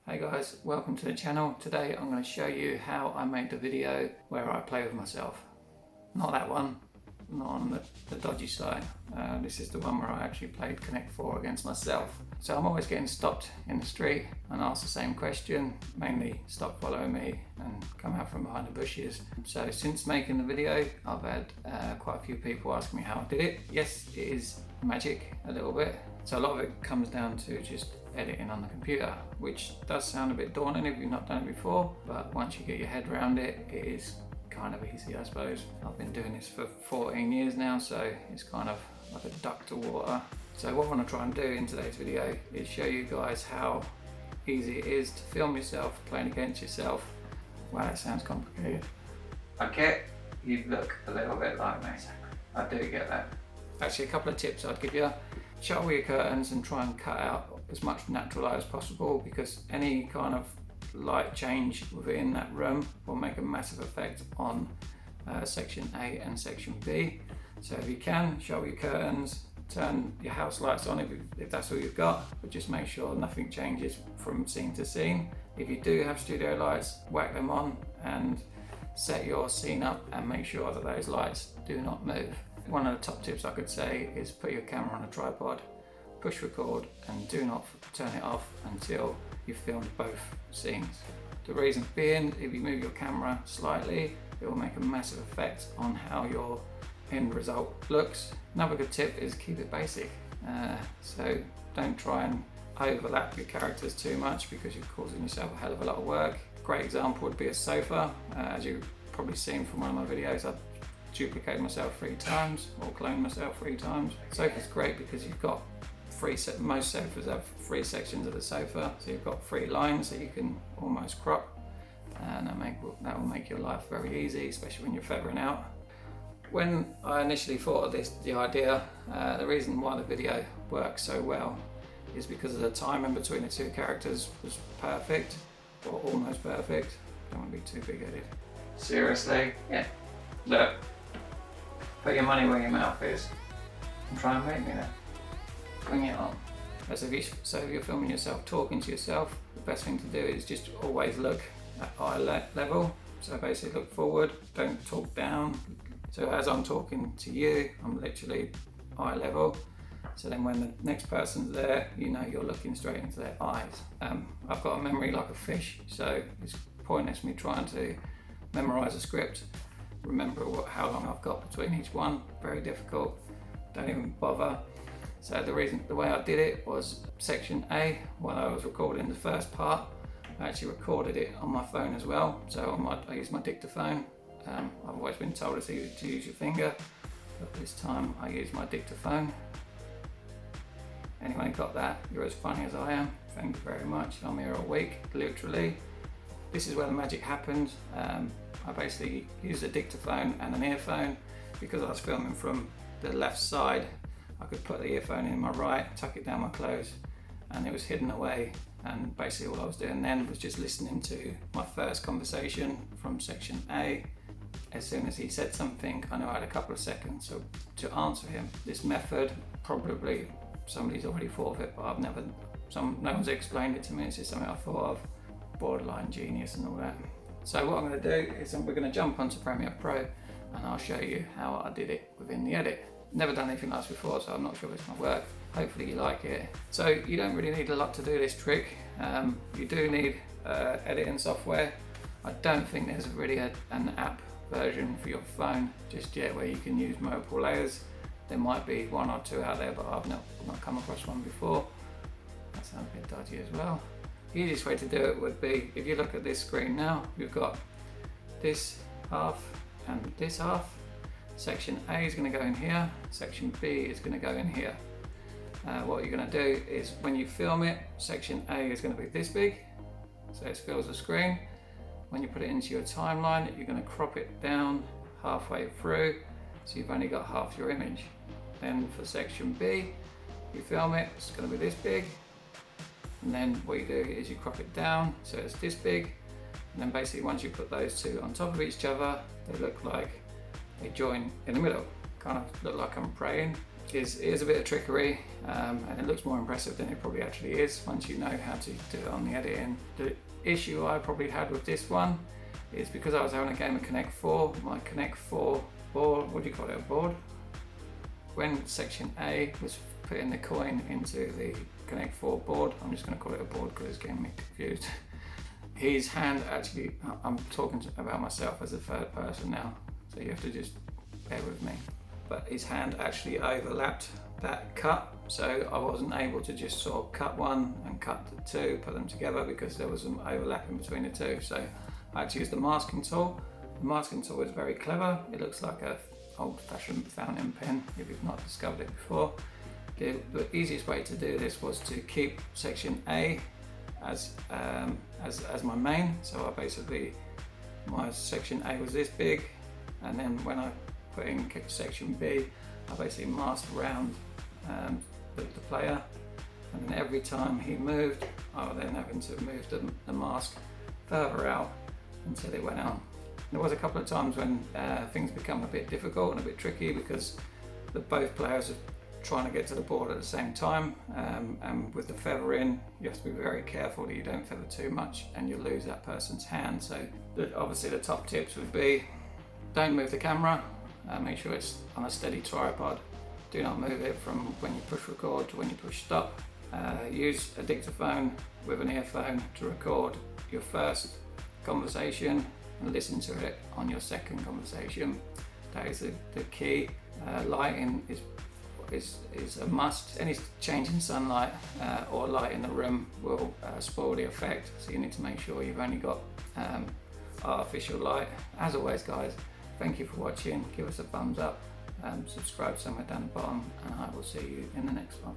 Hey guys, welcome to the channel. Today I'm going to show you how I made the video where I play with myself. Not that one, not on the dodgy side. This is the one where I actually played Connect 4 against myself. So I'm always getting stopped in the street and asked the same question, mainly stop following me and come out from behind the bushes. So since making the video, I've had quite a few people asking me how I did it. Yes, it is magic a little bit. So a lot of it comes down to just editing on the computer, which does sound a bit daunting if you've not done it before, but once you get your head around it, it is kind of easy, I suppose. I've been doing this for 14 years now, so it's kind of like a duck to water. So what I want to try and do in today's video is show you guys how easy it is to film yourself playing against yourself. Wow, that sounds complicated. I get you look a little bit like me. I do get that. Actually, a couple of tips I'd give you. Shut all your curtains and try and cut out as much natural light as possible, because any kind of light change within that room will make a massive effect on section A and section B. So if you can, shut all your curtains, turn your house lights on if that's all you've got, but just make sure nothing changes from scene to scene. If you do have studio lights, whack them on and set your scene up and make sure that those lights do not move. One of the top tips I could say is put your camera on a tripod, push record, and do not turn it off until you've filmed both scenes. The reason being, if you move your camera slightly, it will make a massive effect on how your end result looks. Another good tip is keep it basic. So don't try and overlap your characters too much, because you're causing yourself a hell of a lot of work. Great example would be a sofa. As you've probably seen from one of my videos, I've duplicated myself 3 times or cloned myself 3 times. Sofa's great because you've got most sofas have 3 sections of the sofa, so you've got 3 lines that you can almost crop, and that will make your life very easy, especially when you're feathering out. When I initially thought of the idea, the reason why the video works so well is because of the time in between the 2 characters was perfect, or almost perfect. Don't want to be too big-headed. Seriously? Yeah. Look. Put your money where your mouth is and try and make me that. Bring it on. So if you're filming yourself talking to yourself, the best thing to do is just always look at eye level. So basically look forward, don't talk down. So as I'm talking to you, I'm literally eye level. So then when the next person's there, you know you're looking straight into their eyes. I've got a memory like a fish, so it's pointless me trying to memorize a script. Remember how long I've got between each one. Very difficult. Don't even bother. So the way I did it was section A, while I was recording the first part, I actually recorded it on my phone as well. So I used my dictaphone. I've always been told to use your finger, but this time I used my dictaphone. Anyone got that? You're as funny as I am. Thank you very much. I'm here a week, literally. This is where the magic happened. I basically used a dictaphone and an earphone. Because I was filming from the left side, I could put the earphone in my right, tuck it down my clothes, and it was hidden away. And basically all I was doing then was just listening to my first conversation from section A. As soon as he said something, I knew I had a couple of seconds to answer him. This method, probably somebody's already thought of it, but no one's explained it to me. It's just something I thought of. Borderline genius and all that. So what I'm going to do is we're going to jump onto Premiere Pro and I'll show you how I did it within the edit. Never done anything like this before, so I'm not sure if it's going to work. Hopefully you like it. So you don't really need a lot to do this trick. You do need editing software. I don't think there's really an app version for your phone just yet where you can use multiple layers. There might be 1 or 2 out there, but I've not come across one before. That sounds a bit dodgy as well. The easiest way to do it would be, if you look at this screen now, you've got this half and this half. Section A is going to go in here, section B is going to go in here. What you're going to do is when you film it, section A is going to be this big, so it fills the screen. When you put it into your timeline, you're going to crop it down halfway through, so you've only got half your image. Then for section B, you film it, it's going to be this big. And then what you do is you crop it down so it's this big, and then basically once you put those 2 on top of each other, they look like they join in the middle. Kind of look like I'm praying is a bit of trickery, and it looks more impressive than it probably actually is once you know how to do it on the editing. The issue I probably had with this one is because I was having a game of Connect 4, my Connect 4 board, what do you call it, a board? When section A was putting the coin into the Connect 4 board, I'm just going to call it a board because it's getting me confused. His hand actually, I'm talking about myself as a third person now, so you have to just bear with me. But his hand actually overlapped that cut, so I wasn't able to just sort of cut one and cut the two, put them together, because there was some overlapping between the two. So I had to use the masking tool. The masking tool is very clever. It looks like a old-fashioned fountain pen if you've not discovered it before. The easiest way to do this was to keep section A as my main. So I basically, my section A was this big, and then when I put in section B, I basically masked around the player, and then every time he moved, I was then having to move the mask further out until it went on. There was a couple of times when things become a bit difficult and a bit tricky because both players are trying to get to the board at the same time, and with the feathering, you have to be very careful that you don't feather too much and you lose that person's hand. So obviously the top tips would be, don't move the camera, make sure it's on a steady tripod, do not move it from when you push record to when you push stop. Use a dictaphone with an earphone to record your first conversation and listen to it on your second conversation. That is the key. Lighting is a must. Any change in sunlight or light in the room will spoil the effect, so you need to make sure you've only got artificial light. As always guys, thank you for watching. Give us a thumbs up, subscribe somewhere down the bottom, and I will see you in the next one.